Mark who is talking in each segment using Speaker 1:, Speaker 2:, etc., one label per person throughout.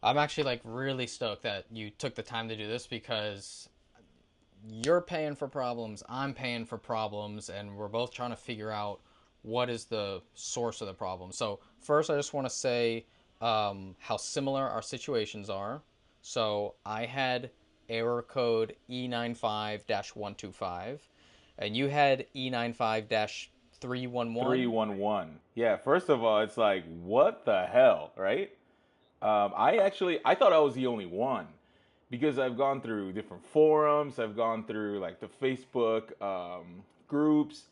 Speaker 1: I'm actually like really stoked that you took the time to do this because you're paying for problems, I'm paying for problems, and we're both trying to figure out what is the source of the problem. So, first, I just want to say how similar our situations are. So, I had error code E95 125, and you had E95 311.
Speaker 2: 311. Yeah, first of all, it's like, what the hell, right? I thought I was the only one because I've gone through different forums, I've gone through like the Facebook groups,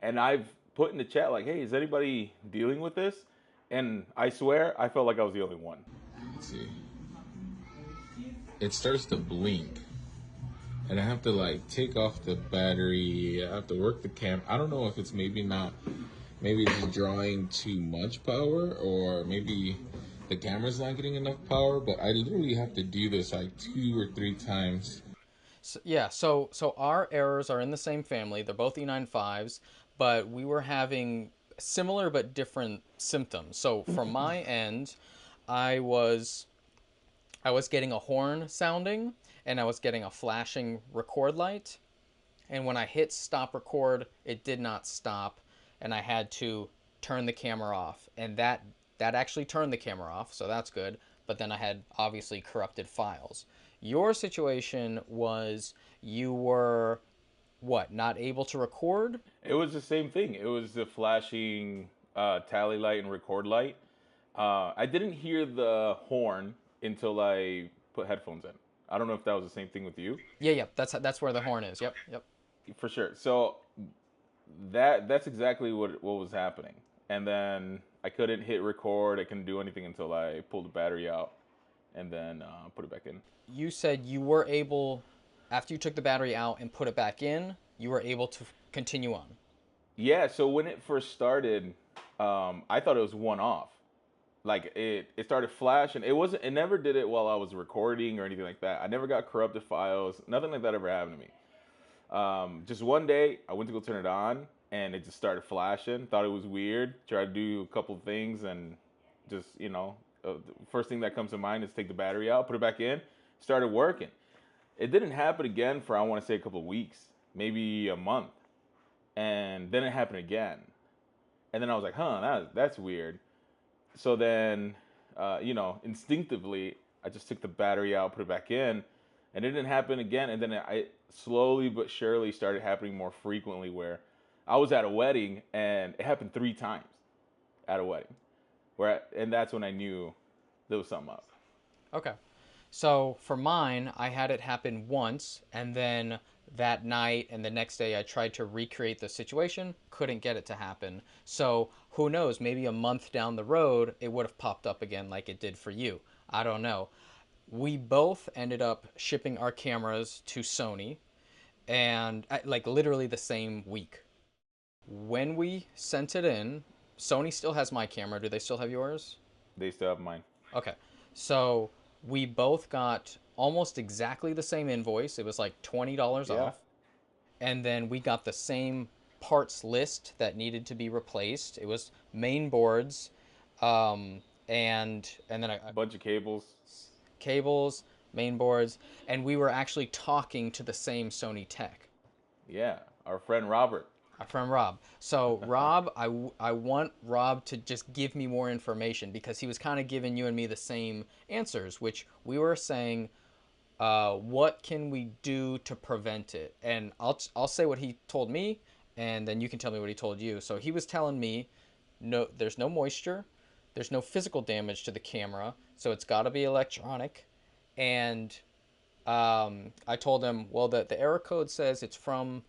Speaker 2: and I've put in the chat like, hey, is anybody dealing with this? And I swear, I felt like I was the only one.
Speaker 3: Let's see. It starts to blink, and I have to like take off the battery. I have to work the cam. I don't know if it's maybe not, maybe it's drawing too much power, or maybe the camera's not getting enough power. But I literally have to do this like 2 or 3 times.
Speaker 1: So, yeah, so our errors are in the same family. They're both E95s, but we were having similar but different symptoms. So from my end, I was I was getting a horn sounding and I was getting a flashing record light. And when I hit stop record, it did not stop and I had to turn the camera off. And that actually turned the camera off, so that's good. But then I had obviously corrupted files. Your situation was you were what, not able to record?
Speaker 2: It was the same thing. It was the flashing tally light and record light. I didn't hear the horn until I put headphones in. I don't know if that was the same thing with you.
Speaker 1: Yeah, yeah, that's where the horn is. Yep, yep.
Speaker 2: For sure. So that's exactly what was happening. And then I couldn't hit record. I couldn't do anything until I pulled the battery out and then put it back in.
Speaker 1: You said you were able, after you took the battery out and put it back in, you were able to continue on.
Speaker 2: Yeah. So when it first started, I thought it was one off. Like it started flashing. It wasn't. It never did it while I was recording or anything like that. I never got corrupted files. Nothing like that ever happened to me. Just one day, I went to go turn it on, and it just started flashing. Thought it was weird. Tried to do a couple things, and just the first thing that comes to mind is take the battery out, put it back in. Started working. It didn't happen again for I want to say a couple of weeks, maybe a month, and then it happened again. And then I was like, huh, that's weird. So then, instinctively, I just took the battery out, put it back in, and it didn't happen again. And then I slowly but surely started happening more frequently where I was at a wedding and it happened 3 times at a wedding. And that's when I knew there was something up.
Speaker 1: Okay. So for mine, I had it happen once, and then that night and the next day I tried to recreate the situation, couldn't get it to happen. So who knows, maybe a month down the road, it would have popped up again like it did for you. I don't know. We both ended up shipping our cameras to Sony, and like literally the same week. When we sent it in, Sony still has my camera. Do they still have yours?
Speaker 2: They still have mine.
Speaker 1: Okay. So we both got almost exactly the same invoice. It was like $20
Speaker 2: Yeah.
Speaker 1: off. And then we got the same parts list that needed to be replaced. It was main boards, and then
Speaker 2: Bunch of cables.
Speaker 1: cables, main boards, and we were actually talking to the same Sony tech.
Speaker 2: Yeah. Our friend Robert.
Speaker 1: Our friend Rob. So Rob, I want Rob to just give me more information because he was kind of giving you and me the same answers, which we were saying, what can we do to prevent it? And I'll say what he told me, and then you can tell me what he told you. So he was telling me, no, there's no moisture, there's no physical damage to the camera, so it's got to be electronic. And I told him, well, the error code says it's from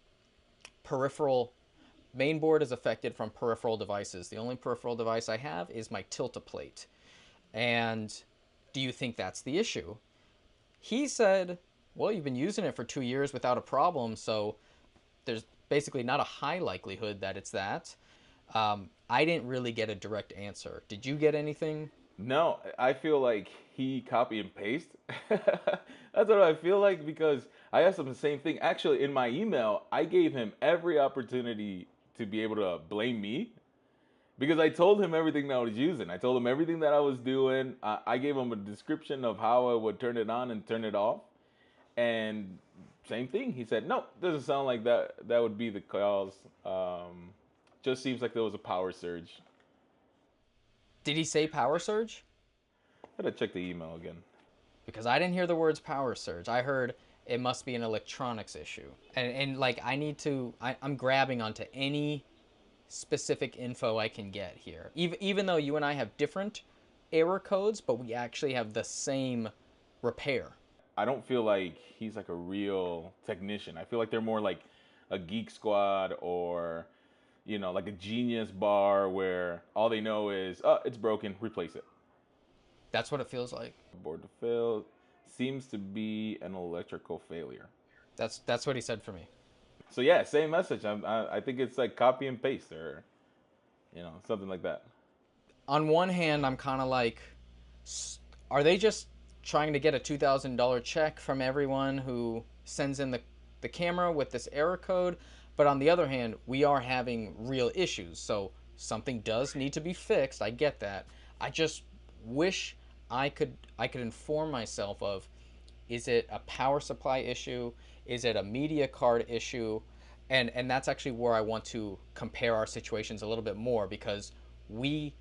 Speaker 1: peripheral. Main board is affected from peripheral devices. The only peripheral device I have is my Tilta plate. And do you think that's the issue? He said, well, you've been using it for 2 years without a problem, so there's basically not a high likelihood that it's that. I didn't really get a direct answer. Did you get anything?
Speaker 2: No, I feel like he copy and paste. That's what I feel like because I asked him the same thing. Actually, in my email, I gave him every opportunity to be able to blame me, Because I told him everything that I was using. I told him everything that I was doing. I gave him a description of how I would turn it on and turn it off. And same thing. He said, no, doesn't sound like that would be the cause. Just seems like there was a power surge.
Speaker 1: Did he say power surge?
Speaker 2: I gotta check the email again.
Speaker 1: Because I didn't hear the words power surge. I heard it must be an electronics issue. And like, I'm grabbing onto any specific info I can get here. Even though you and I have different error codes, but we actually have the same repair.
Speaker 2: I don't feel like he's like a real technician. I feel like they're more like a Geek Squad or, you know, like a Genius Bar where all they know is, oh, it's broken, replace it.
Speaker 1: That's what it feels like.
Speaker 2: Board to fail. Seems to be an electrical failure.
Speaker 1: That's what he said for me.
Speaker 2: So yeah, same message. I think it's like copy and paste or, you know, something like that.
Speaker 1: On one hand, I'm kind of like, are they just trying to get a $2,000 check from everyone who sends in the camera with this error code? But on the other hand, we are having real issues. So something does need to be fixed. I get that. I just wish I could inform myself of, is it a power supply issue? Is it a media card issue? And that's actually where I want to compare our situations a little bit more, because I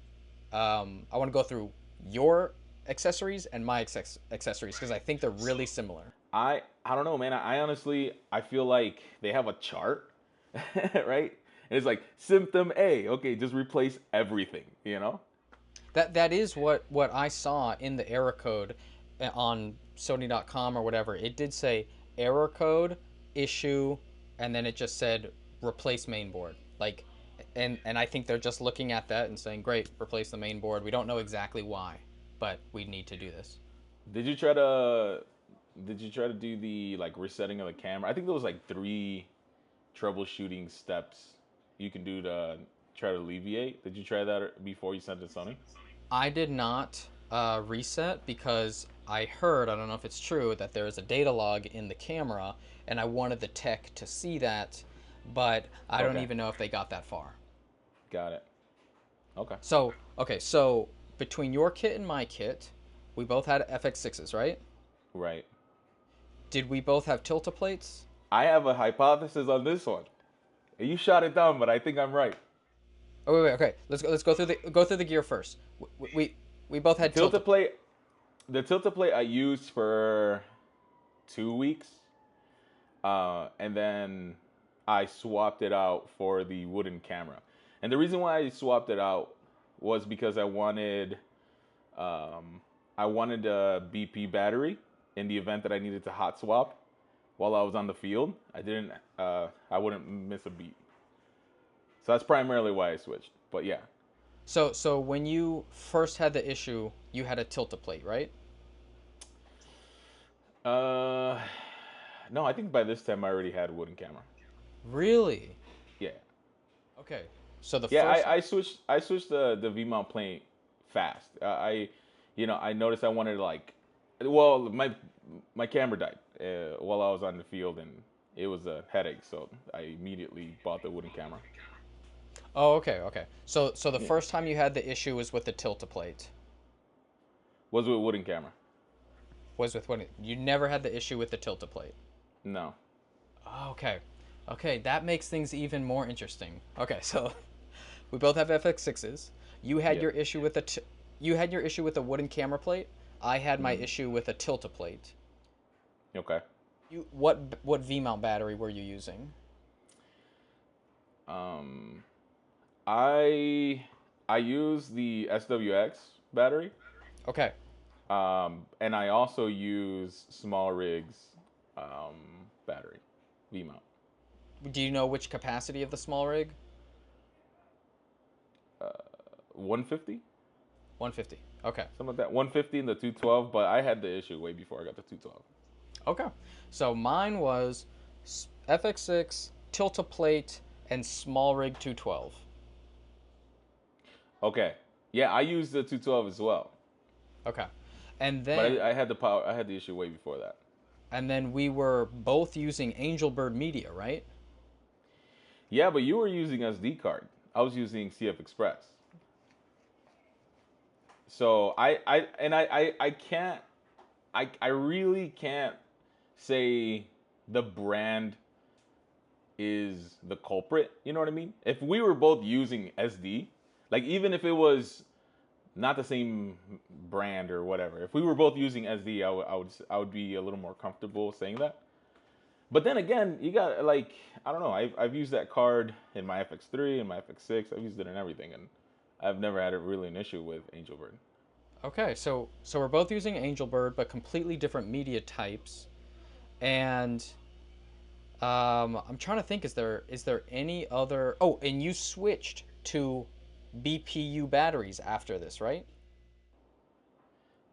Speaker 1: want to go through your accessories and my accessories, because I think they're really similar.
Speaker 2: I don't know, man. I honestly, I feel like they have a chart, right? And it's like symptom A, okay, just replace everything, you know?
Speaker 1: That is what I saw in the error code on Sony.com or whatever. It did say error code, issue, and then it just said replace mainboard. Like, and I think they're just looking at that and saying, great, replace the mainboard. We don't know exactly why, but we need to do this.
Speaker 2: Did you try to do the like resetting of the camera? I think there was like 3 troubleshooting steps you can do to try to alleviate. Did you try that before you sent it to Sony?
Speaker 1: I did not reset, because I heard, I don't know if it's true, that there is a data log in the camera, and I wanted the tech to see that, but I don't even know if they got that far.
Speaker 2: Got it. Okay.
Speaker 1: So between your kit and my kit, we both had FX6's, right?
Speaker 2: Right.
Speaker 1: Did we both have Tilta plates?
Speaker 2: I have a hypothesis on this one. You shot it down, but I think I'm right.
Speaker 1: Oh wait, okay. Let's go through the gear first. We both had Tilta
Speaker 2: plate. The Tilta plate I used for 2 weeks, and then I swapped it out for the wooden camera. And the reason why I swapped it out was because I wanted a BP battery in the event that I needed to hot swap while I was on the field. I wouldn't miss a beat. So that's primarily why I switched. But yeah.
Speaker 1: So when you first had the issue, you had a Tilta plate, right?
Speaker 2: No, I think by this time I already had a wooden camera.
Speaker 1: Really?
Speaker 2: Yeah.
Speaker 1: Okay. So
Speaker 2: I switched the V mount plate fast. I noticed I wanted my camera died while I was on the field, and it was a headache, so I immediately bought the wooden camera.
Speaker 1: Oh, okay. So the first time you had the issue was with the Tilta plate.
Speaker 2: Was with wooden camera.
Speaker 1: Was with what? You never had the issue with the Tilta plate.
Speaker 2: No.
Speaker 1: Oh, okay, that makes things even more interesting. Okay, so we both have FX6's. You had your issue with the wooden camera plate. I had my issue with a Tilta plate.
Speaker 2: Okay.
Speaker 1: What V mount battery were you using?
Speaker 2: I use the SWX battery.
Speaker 1: Okay.
Speaker 2: And I also use Small Rig's battery, V mount.
Speaker 1: Do you know which capacity of the small rig?
Speaker 2: 150.
Speaker 1: 150. Okay.
Speaker 2: Something like that. 150 and the 212, but I had the issue way before I got the 212.
Speaker 1: Okay. So mine was FX6, Tilta plate, and small rig 212.
Speaker 2: Okay. Yeah, I used the 212 as well.
Speaker 1: Okay. And then
Speaker 2: But I had the power. I had the issue way before that.
Speaker 1: And then we were both using Angelbird media, right?
Speaker 2: Yeah, but you were using SD card. I was using CF Express. So I can't, I really can't say the brand is the culprit. You know what I mean? If we were both using SD, like even if it was not the same brand or whatever, if we were both using SD, I would be a little more comfortable saying that. But then again, you got like, I don't know. I've used that card in my FX3 and my FX6. I've used it in everything, and I've never had really an issue with Angelbird.
Speaker 1: Okay, so we're both using Angelbird, but completely different media types. And I'm trying to think, is there any other? Oh, and you switched to BPU batteries after this, right?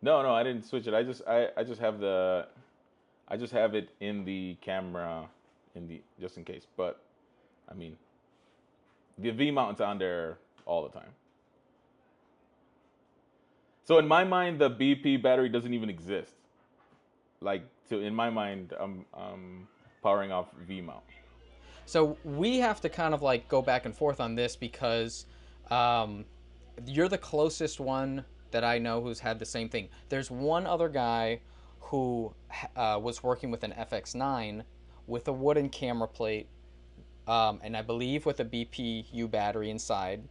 Speaker 2: No, no, I didn't switch it. I just have the I just have it in the camera in the just in case. But I mean, the V mount's on there all the time. So in my mind, the BP battery doesn't even exist. Like, so in my mind, I'm powering off V mount.
Speaker 1: So we have to kind of like go back and forth on this because um, you're the closest one that I know who's had the same thing. There's one other guy who was working with an FX9 with a wooden camera plate, and I believe with a BPU battery inside,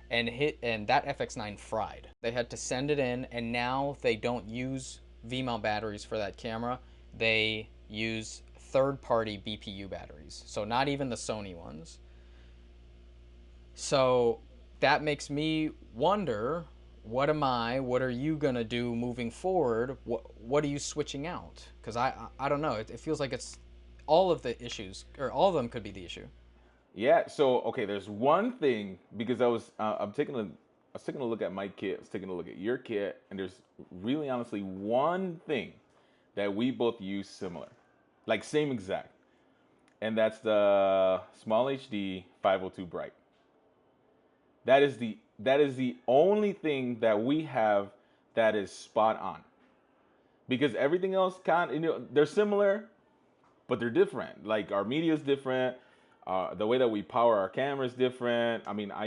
Speaker 1: and that FX9 fried. They had to send it in, and now they don't use V-mount batteries for that camera. They use third-party BPU batteries, so not even the Sony ones. So that makes me wonder, what are you gonna do moving forward? What are you switching out? Because I don't know. It feels like it's all of the issues, or all of them could be the issue.
Speaker 2: Yeah. So okay, there's one thing because I was taking a look at my kit, I was taking a look at your kit, and there's really honestly one thing that we both use similar, like same exact, and that's the small HD 502 bright. That is the only thing that we have that is spot on. Because everything else they're similar, but they're different. Like our media is different. The way that we power our camera is different. I mean, I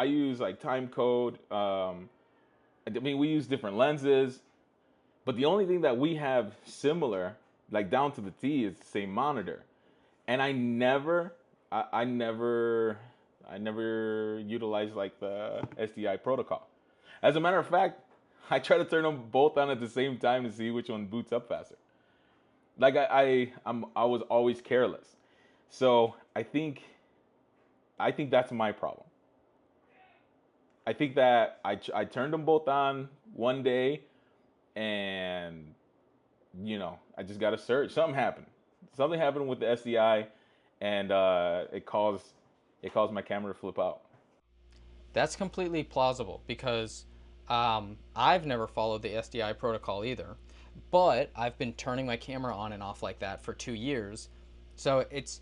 Speaker 2: use like time code. I mean, we use different lenses, but the only thing that we have similar, like down to the T, is the same monitor. And I never utilize like the SDI protocol. As a matter of fact, I try to turn them both on at the same time to see which one boots up faster. Like I was always careless. So I think that's my problem. I think that I turned them both on one day, and I just got a surge. Something happened. Something happened with the SDI, and it caused my camera to flip out.
Speaker 1: That's completely plausible because I've never followed the SDI protocol either, but I've been turning my camera on and off like that for 2 years. So it's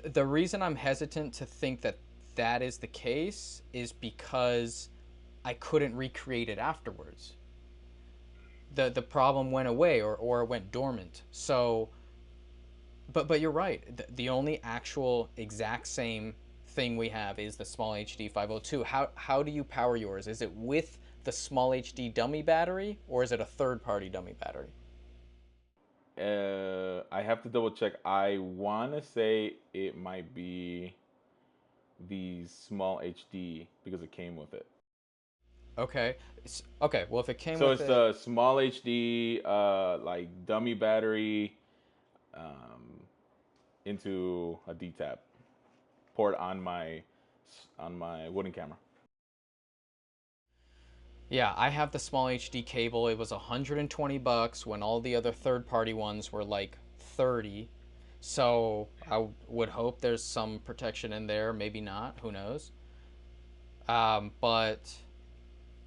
Speaker 1: the reason I'm hesitant to think that that is the case is because I couldn't recreate it afterwards. The problem went away or it went dormant. So but you're right. The only actual exact same thing we have is the small HD 502. How do you power yours? Is it with the small HD dummy battery or is it a third party dummy battery?
Speaker 2: I have to double check. I want to say it might be the small HD because it came with it.
Speaker 1: Okay. Okay. Well, if it came
Speaker 2: So
Speaker 1: with
Speaker 2: it's
Speaker 1: it,
Speaker 2: the small HD, like dummy battery, um, into a D tap port on my wooden camera.
Speaker 1: yeah, I have the small HD cable. It was $120 when all the other third party ones were like 30. So I would hope there's some protection in there. Maybe not. Who knows? But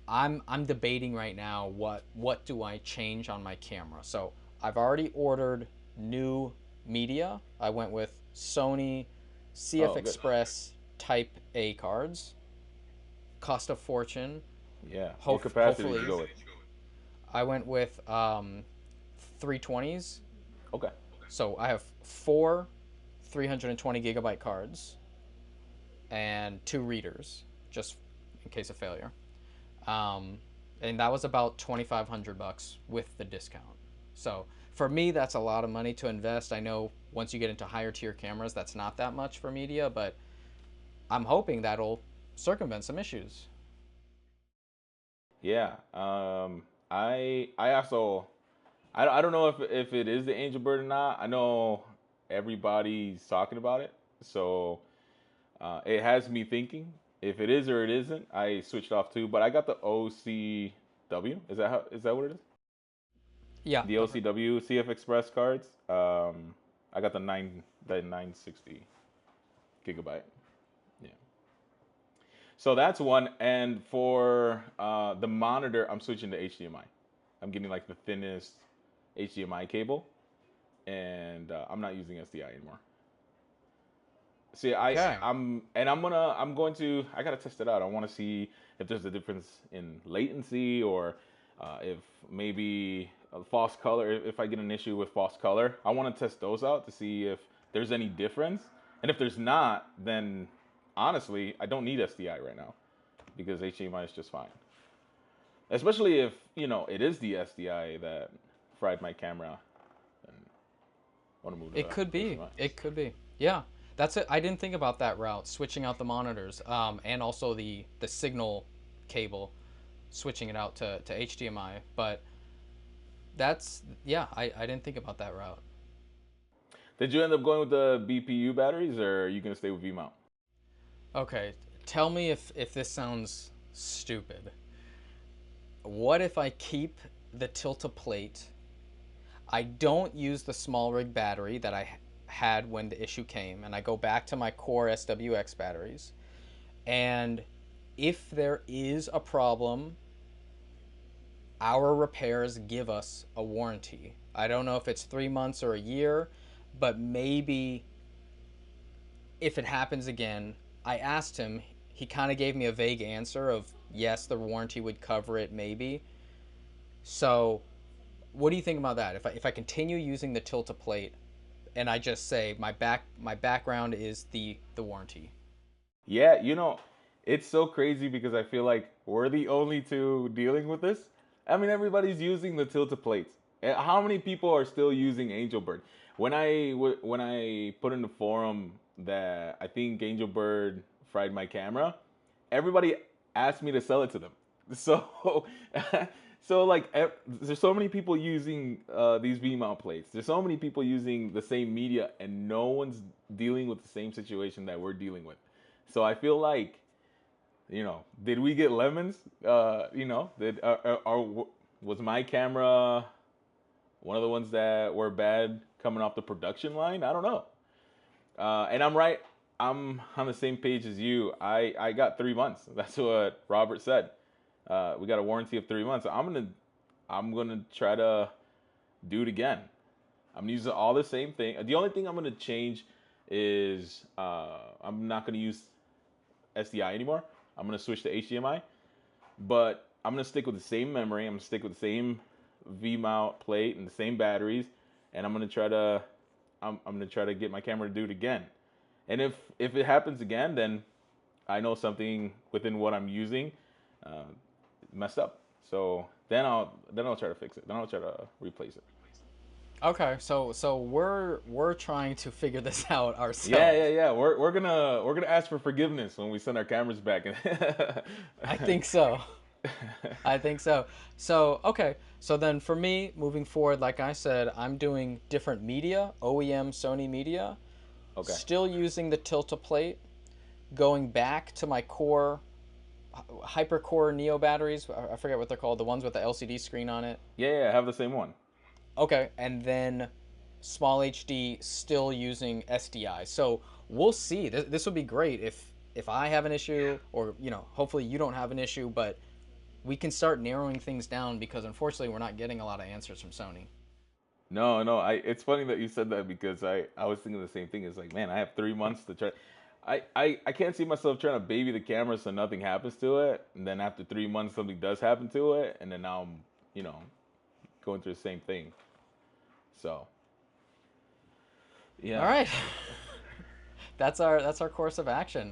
Speaker 1: I'm debating right now what do I change on my camera. So I've already ordered new media. I went with Sony
Speaker 2: Oh, good.
Speaker 1: CF Type A cards. Cost a fortune.
Speaker 2: Yeah. What capacity did
Speaker 1: Hopefully,
Speaker 2: you go with?
Speaker 1: I went with 320s.
Speaker 2: Okay.
Speaker 1: So I have four 320 gigabyte cards and two readers, just in case of failure. Um, and that was about 2,500 bucks with the discount. So for me, that's a lot of money to invest. I know once you get into higher tier cameras, that's not that much for media, but I'm hoping that'll circumvent some issues.
Speaker 2: Yeah. I also I don't know if it is the Angel Bird or not. I know everybody's talking about it, so it has me thinking. If it is or it isn't, I switched off too. But I got the OCW. Is that what it is?
Speaker 1: Yeah.
Speaker 2: The OCW CF Express cards. I got the 960 gigabyte. Yeah. So that's one. And for the monitor, I'm switching to HDMI. I'm getting like the thinnest HDMI cable, and I'm not using SDI anymore. See,
Speaker 1: Okay.
Speaker 2: I gotta test it out. I want to see if there's a difference in latency, or if maybe a false color. If I get an issue with false color, I want to test those out to see if there's any difference. And if there's not, then honestly, I don't need SDI right now because HDMI is just fine. Especially if it is the SDI that fried my camera and want to move to
Speaker 1: It could be.
Speaker 2: HDMI.
Speaker 1: It could be. Yeah. That's it. I didn't think about that route, switching out the monitors, and also the signal cable, switching it out to HDMI. But that's, yeah, I didn't think about that route.
Speaker 2: Did you end up going with the BPU batteries, or are you gonna stay with V mount?
Speaker 1: Okay, tell me if this sounds stupid. What if I keep the Tilta plate? I don't use the small rig battery that I had when the issue came, and I go back to my core SWX batteries. And if there is a problem, our repairs give us a warranty. I don't know if it's 3 months or a year, but maybe if it happens again, I asked him, he kind of gave me a vague answer of yes, the warranty would cover it, maybe. So, what do you think about that? If I continue using the Tilta plate, and I just say my background is the warranty.
Speaker 2: Yeah, it's so crazy because I feel like we're the only two dealing with this. I mean, everybody's using the Tilta plates. How many people are still using Angel Bird? When I put in the forum that I think Angel Bird fried my camera, everybody asked me to sell it to them. So, so like, there's so many people using these V mount plates. There's so many people using the same media, and no one's dealing with the same situation that we're dealing with. So I feel like, did we get lemons? Was my camera one of the ones that were bad coming off the production line? I don't know. And I'm right. I'm on the same page as you. I got 3 months. That's what Robert said. We got a warranty of 3 months. I'm gonna try to do it again. I'm using all the same thing. The only thing I'm gonna change is I'm not gonna use SDI anymore. I'm gonna switch to HDMI, but I'm gonna stick with the same memory. I'm gonna stick with the same V mount plate and the same batteries, and I'm gonna try to get my camera to do it again. And if it happens again, then I know something within what I'm using messed up. So then I'll try to fix it. Then I'll try to replace it.
Speaker 1: Okay, so we're trying to figure this out ourselves.
Speaker 2: Yeah. We're gonna ask for forgiveness when we send our cameras back.
Speaker 1: I think so. I think so. So, okay. So then for me, moving forward, like I said, I'm doing different media, OEM Sony media.
Speaker 2: Okay.
Speaker 1: Still using the Tilta plate, going back to my core hypercore Neo batteries. I forget what they're called, the ones with the LCD screen on it.
Speaker 2: Yeah, I have the same one.
Speaker 1: Okay, and then small HD still using SDI. So we'll see. This would be great if I have an issue, or hopefully you don't have an issue, but we can start narrowing things down because unfortunately we're not getting a lot of answers from Sony.
Speaker 2: No. It's funny that you said that because I was thinking the same thing. It's like, man, I have 3 months to try. I can't see myself trying to baby the camera so nothing happens to it, and then after 3 months something does happen to it, and then now I'm going through the same thing. So yeah.
Speaker 1: All right. That's our course of action.